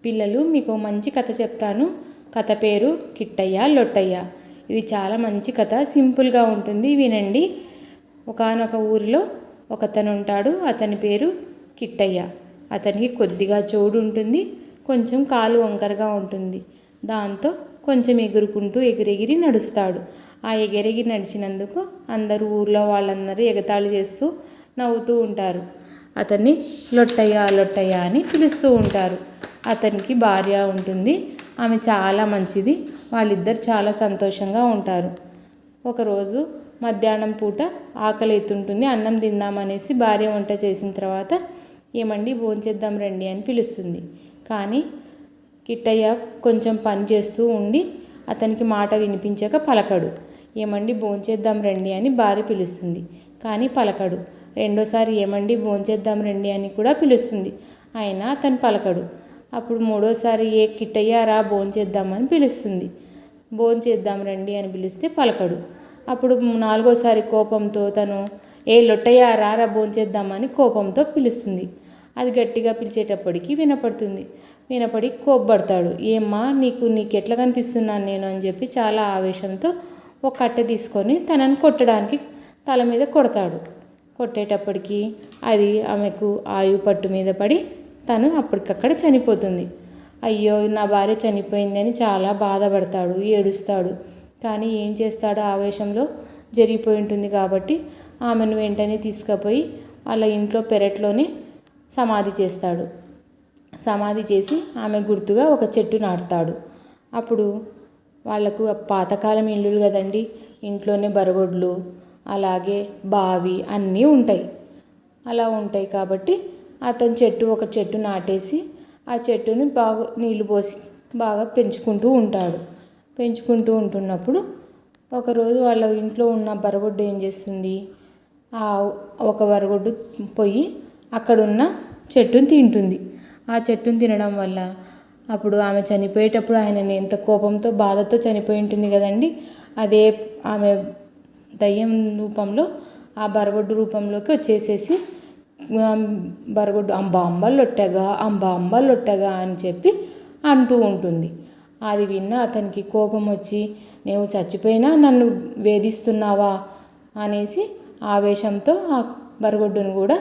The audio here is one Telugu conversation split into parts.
పిల్లలు మీకు మంచి కథ చెప్తాను. కథ పేరు కిట్టయ్య లొట్టయ్య. ఇది చాలా మంచి కథ, సింపుల్గా ఉంటుంది, వినండి. ఒకానొక ఊరిలో ఒకతను ఉంటాడు. అతని పేరు కిట్టయ్య. అతనికి కొద్దిగా చెవుడు ఉంటుంది, కొంచెం కాలు వంకరగా ఉంటుంది. దాంతో కొంచెం ఎగురుకుంటూ ఎగిరెగిరి నడుస్తాడు. ఆ ఎగిరెగిరి నడిచినందుకు అందరూ ఊర్లో వాళ్ళందరూ ఎగతాళి చేస్తూ నవ్వుతూ ఉంటారు. అతన్ని లొట్టయ్య లొట్టయ్య అని పిలుస్తూ ఉంటారు. అతనికి భార్య ఉంటుంది. ఆమె చాలా మంచిది. వాళ్ళిద్దరు చాలా సంతోషంగా ఉంటారు. ఒకరోజు మధ్యాహ్నం పూట ఆకలి అవుతుంటుంది. అన్నం తిందామనేసి భార్య వంట చేసిన తర్వాత ఏమండి భోంచేద్దాం రండి అని పిలుస్తుంది. కానీ కిట్టయ్య కొంచెం పని చేస్తూ ఉండి అతనికి మాట వినిపించక పలకడు. ఏమండి భోంచేద్దాం రండి అని భార్య పిలుస్తుంది, కానీ పలకడు. రెండోసారి ఏమండి భోంచేద్దాం రండి అని కూడా పిలుస్తుంది, అయినా అతను పలకడు. అప్పుడు మూడోసారి ఏ కిట్టయ్య రా భోంచేద్దామని పిలుస్తుంది. భోంచేద్దాం రండి అని పిలిస్తే పలకడు. అప్పుడు నాలుగోసారి కోపంతో తను ఏ లొట్టయ్య రారా భోంచేద్దామని కోపంతో పిలుస్తుంది. అది గట్టిగా పిలిచేటప్పటికి వినపడి కోప్పడతాడు. ఏమ్మా నీకెట్లా కనిపిస్తున్నాను నేను అని చెప్పి చాలా ఆవేశంతో ఒక కట్టె తీసుకొని తనని కొట్టడానికి తల మీద కొడతాడు. కొట్టేటప్పటికి అది ఆమెకు ఆయువు పట్టు మీద పడి తను అప్పటికక్కడ చనిపోతుంది. అయ్యో నా భార్య చనిపోయింది అని చాలా బాధపడతాడు, ఏడుస్తాడు. కానీ ఏం చేస్తాడో ఆవేశంలో జరిగిపోయి ఉంటుంది కాబట్టి ఆమెను వెంటనే తీసుకుపోయి వాళ్ళ ఇంట్లో పెరట్లోనే సమాధి చేస్తాడు. సమాధి చేసి ఆమె గుర్తుగా ఒక చెట్టు నాటుతాడు. అప్పుడు వాళ్లకు పాతకాలం ఇల్లులు కదండి, ఇంట్లోనే బరగొడ్లు అలాగే బావి అన్నీ ఉంటాయి. అలా ఉంటాయి కాబట్టి అతను ఒక చెట్టు నాటేసి ఆ చెట్టుని బాగా నీళ్లు పోసి బాగా పెంచుకుంటూ ఉంటున్నప్పుడు ఒకరోజు వాళ్ళ ఇంట్లో ఉన్న బరగొడ్డు ఏం చేస్తుంది, ఒక బరగొడ్డు పోయి అక్కడున్న చెట్టుని తింటుంది. ఆ చెట్టుని తినడం వల్ల అప్పుడు ఆమె చనిపోయేటప్పుడు ఆయనని ఎంత కోపంతో బాధతో చనిపోయి ఉంటుంది కదండి, అదే ఆమె దయ్యం రూపంలో ఆ బరగొడ్డు రూపంలోకి వచ్చేసేసి బరగొడ్డు అంబ లొట్టగా అని చెప్పి అంటూ ఉంటుంది. అది విన్న అతనికి కోపం వచ్చి నువ్వు చచ్చిపోయినా నన్ను వేధిస్తున్నావా అనేసి ఆవేశంతో ఆ బరగొడ్డును కూడా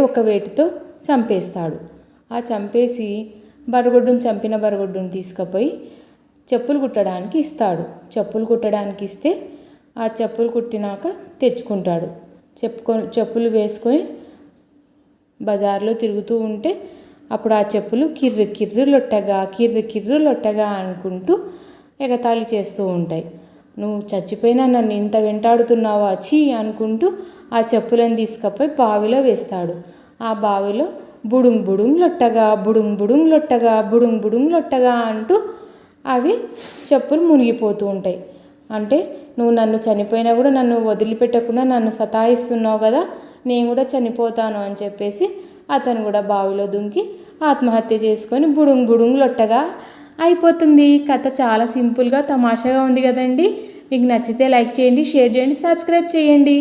ఒక వేటుతో చంపేస్తాడు. ఆ చంపేసి చంపిన బరగొడ్డును తీసుకుపోయి చెప్పులు కుట్టడానికి ఇస్తాడు. చెప్పులు కుట్టడానికి ఇస్తే ఆ చెప్పులు కుట్టినాక తెచ్చుకుంటాడు. చెప్పులు వేసుకొని బజార్లో తిరుగుతూ ఉంటే అప్పుడు ఆ చెప్పులు కిర్రు లొట్టగా అనుకుంటూ ఎగతాళి చేస్తూ ఉంటాయి. నువ్వు చచ్చిపోయినా నన్ను ఇంత వెంటాడుతున్నావా చీ అనుకుంటూ ఆ చెప్పులను తీసుకుపోయి బావిలో వేస్తాడు. ఆ బావిలో బుడుంగ్ లొట్టగా అంటూ అవి చెప్పులు మునిగిపోతూ ఉంటాయి. అంటే నువ్వు నన్ను చనిపోయినా కూడా నన్ను వదిలిపెట్టకుండా నన్ను సతాయిస్తున్నావు కదా, నేను కూడా చనిపోతాను అని చెప్పేసి అతను కూడా బావిలో దుంకి ఆత్మహత్య చేసుకొని బుడుంగ్ లొట్టగా అయిపోతుంది. కథ చాలా సింపుల్గా తమాషాగా ఉంది కదండి. మీకు నచ్చితే లైక్ చేయండి, షేర్ చేయండి, సబ్స్క్రైబ్ చేయండి.